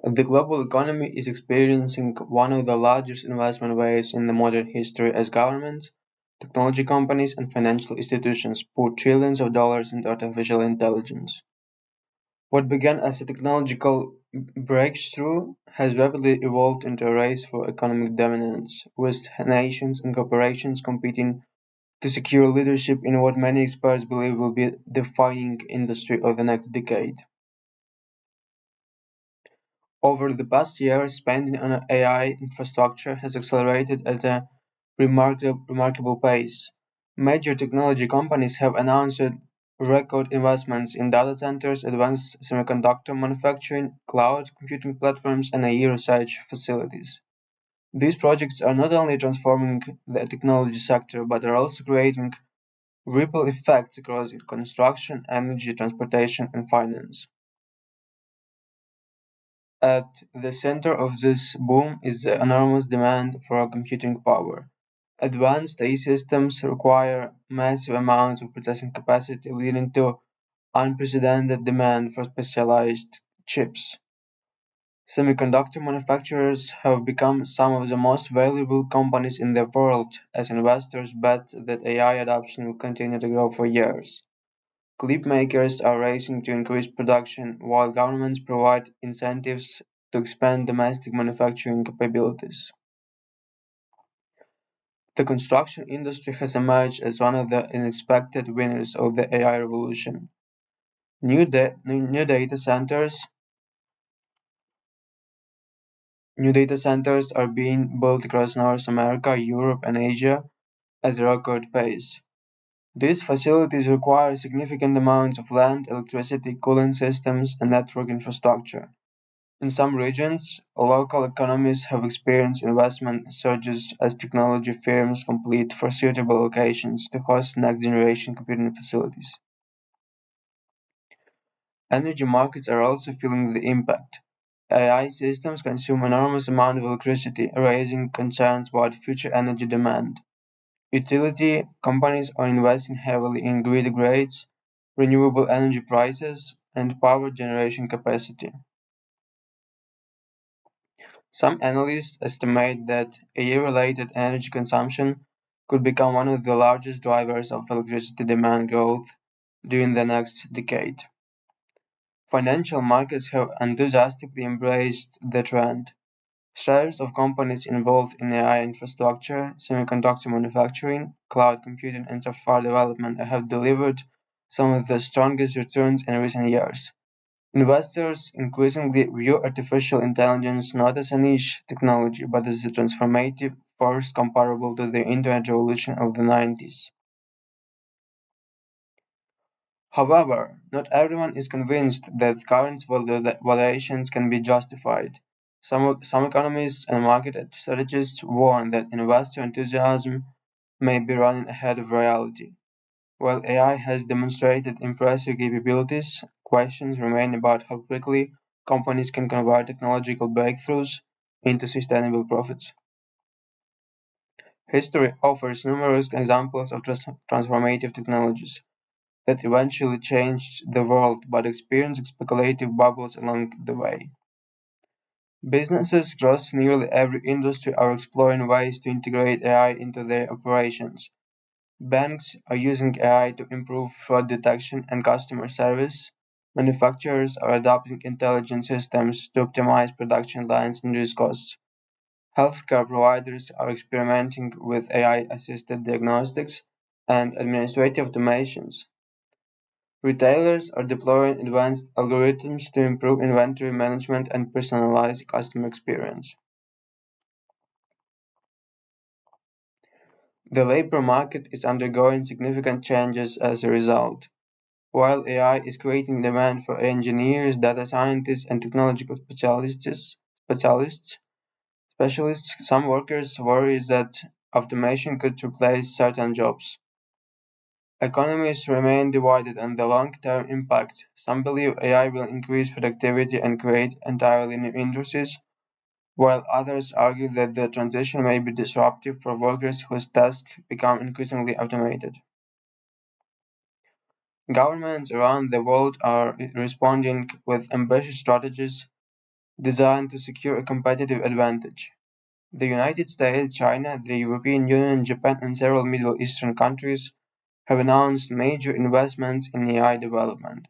The global economy is experiencing one of the largest investment waves in the modern history as governments, technology companies, and financial institutions pour trillions of dollars into artificial intelligence. What began as a technological breakthrough has rapidly evolved into a race for economic dominance, with nations and corporations competing to secure leadership in what many experts believe will be the defining industry of the next decade. Over the past year, spending on AI infrastructure has accelerated at a remarkable pace. Major technology companies have announced record investments in data centers, advanced semiconductor manufacturing, cloud computing platforms, and AI research facilities. These projects are not only transforming the technology sector but are also creating ripple effects across construction, energy, transportation, and finance. At the center of this boom is the enormous demand for computing power. Advanced AI systems require massive amounts of processing capacity, leading to unprecedented demand for specialized chips. Semiconductor manufacturers have become some of the most valuable companies in the world as investors bet that AI adoption will continue to grow for years. Chip makers are racing to increase production, while governments provide incentives to expand domestic manufacturing capabilities. The construction industry has emerged as one of the unexpected winners of the AI revolution. New data centers are being built across North America, Europe, and Asia at a record pace. These facilities require significant amounts of land, electricity, cooling systems, and network infrastructure. In some regions, local economies have experienced investment surges as technology firms compete for suitable locations to host next-generation computing facilities. Energy markets are also feeling the impact. AI systems consume enormous amounts of electricity, raising concerns about future energy demand. Utility companies are investing heavily in grid grades, renewable energy prices, and power generation capacity. Some analysts estimate that AI-related energy consumption could become one of the largest drivers of electricity demand growth during the next decade. Financial markets have enthusiastically embraced the trend. Shares of companies involved in AI infrastructure, semiconductor manufacturing, cloud computing, and software development have delivered some of the strongest returns in recent years. Investors increasingly view artificial intelligence not as a niche technology but as a transformative force comparable to the Internet revolution of the 90s. However, not everyone is convinced that current valuations can be justified. Some economists and market strategists warn that investor enthusiasm may be running ahead of reality. While AI has demonstrated impressive capabilities, questions remain about how quickly companies can convert technological breakthroughs into sustainable profits. History offers numerous examples of transformative technologies that eventually changed the world but experienced speculative bubbles along the way. Businesses across nearly every industry are exploring ways to integrate AI into their operations. Banks are using AI to improve fraud detection and customer service. Manufacturers are adopting intelligent systems to optimize production lines and reduce costs. Healthcare providers are experimenting with AI assisted diagnostics and administrative automations. Retailers are deploying advanced algorithms to improve inventory management and personalize customer experience. The labor market is undergoing significant changes as a result. While AI is creating demand for engineers, data scientists, and technological specialists, some workers worry that automation could replace certain jobs. Economists remain divided on the long-term impact. Some believe AI will increase productivity and create entirely new industries, while others argue that the transition may be disruptive for workers whose tasks become increasingly automated. Governments around the world are responding with ambitious strategies. designed to secure a competitive advantage. The United States, China, the European Union, Japan, and several Middle Eastern countries have announced major investments in AI development.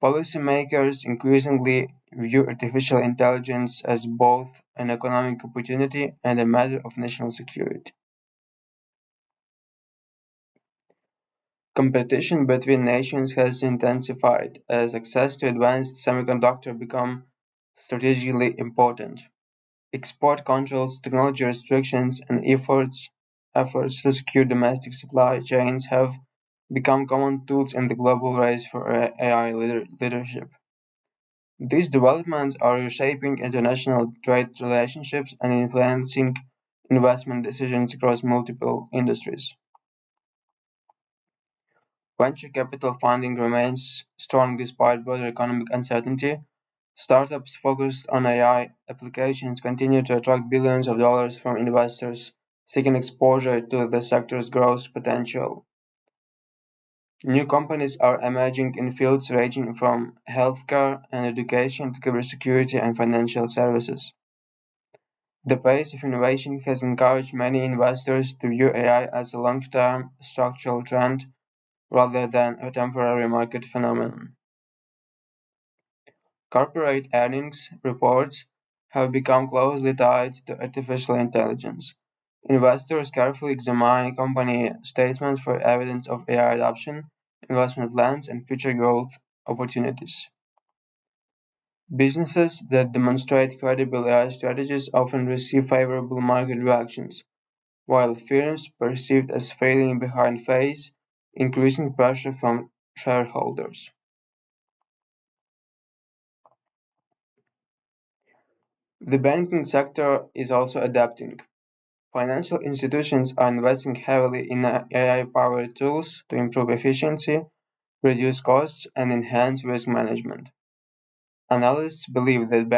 Policymakers increasingly view artificial intelligence as both an economic opportunity and a matter of national security. Competition between nations has intensified as access to advanced semiconductors become strategically important. Export controls, technology restrictions, and efforts to secure domestic supply chains have become common tools in the global race for AI leadership. These developments are reshaping international trade relationships and influencing investment decisions across multiple industries. Venture capital funding remains strong despite broader economic uncertainty. Startups focused on AI applications continue to attract billions of dollars from investors seeking exposure to the sector's growth potential. New companies are emerging in fields ranging from healthcare and education to cybersecurity and financial services. The pace of innovation has encouraged many investors to view AI as a long-term structural trend rather than a temporary market phenomenon. Corporate earnings reports have become closely tied to artificial intelligence. Investors carefully examine company statements for evidence of AI adoption, investment plans, and future growth opportunities. Businesses that demonstrate credible AI strategies often receive favorable market reactions, while firms perceived as failing behind face increasing pressure from shareholders. The banking sector is also adapting. Financial institutions are investing heavily in AI-powered tools to improve efficiency, reduce costs, and enhance risk management. Analysts believe that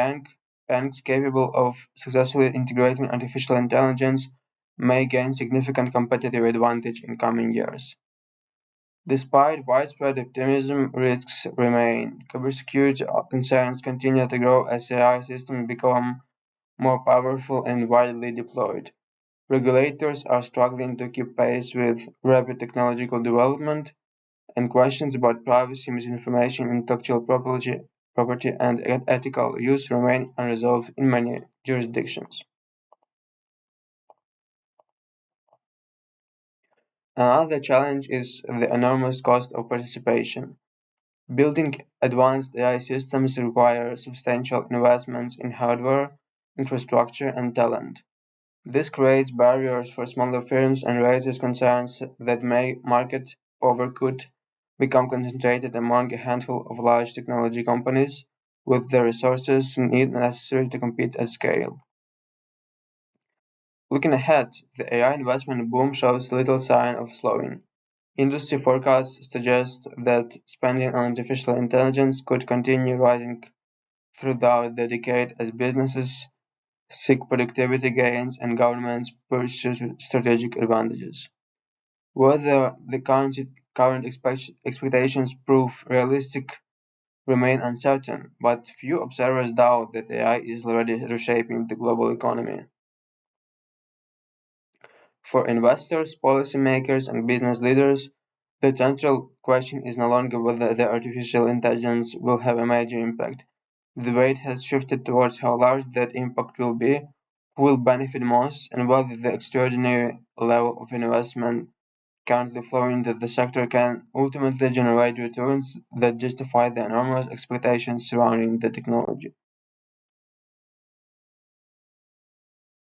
banks capable of successfully integrating artificial intelligence may gain significant competitive advantage in coming years. Despite widespread optimism, risks remain. Cybersecurity concerns continue to grow as AI systems become more powerful and widely deployed. Regulators are struggling to keep pace with rapid technological development, and questions about privacy, misinformation, intellectual property and ethical use remain unresolved in many jurisdictions. Another challenge is the enormous cost of participation. Building advanced AI systems require substantial investments in hardware, infrastructure, and talent. This creates barriers for smaller firms and raises concerns that market power could become concentrated among a handful of large technology companies with the resources necessary to compete at scale. Looking ahead, the AI investment boom shows little sign of slowing. Industry forecasts suggest that spending on artificial intelligence could continue rising throughout the decade as businesses seek productivity gains and governments pursue strategic advantages. Whether the current expectations prove realistic remain uncertain, but few observers doubt that AI is already reshaping the global economy. For investors, policymakers, and business leaders, the central question is no longer whether the artificial intelligence will have a major impact. The debate has shifted towards how large that impact will be, who will benefit most, and whether the extraordinary level of investment currently flowing into the sector can ultimately generate returns that justify the enormous expectations surrounding the technology.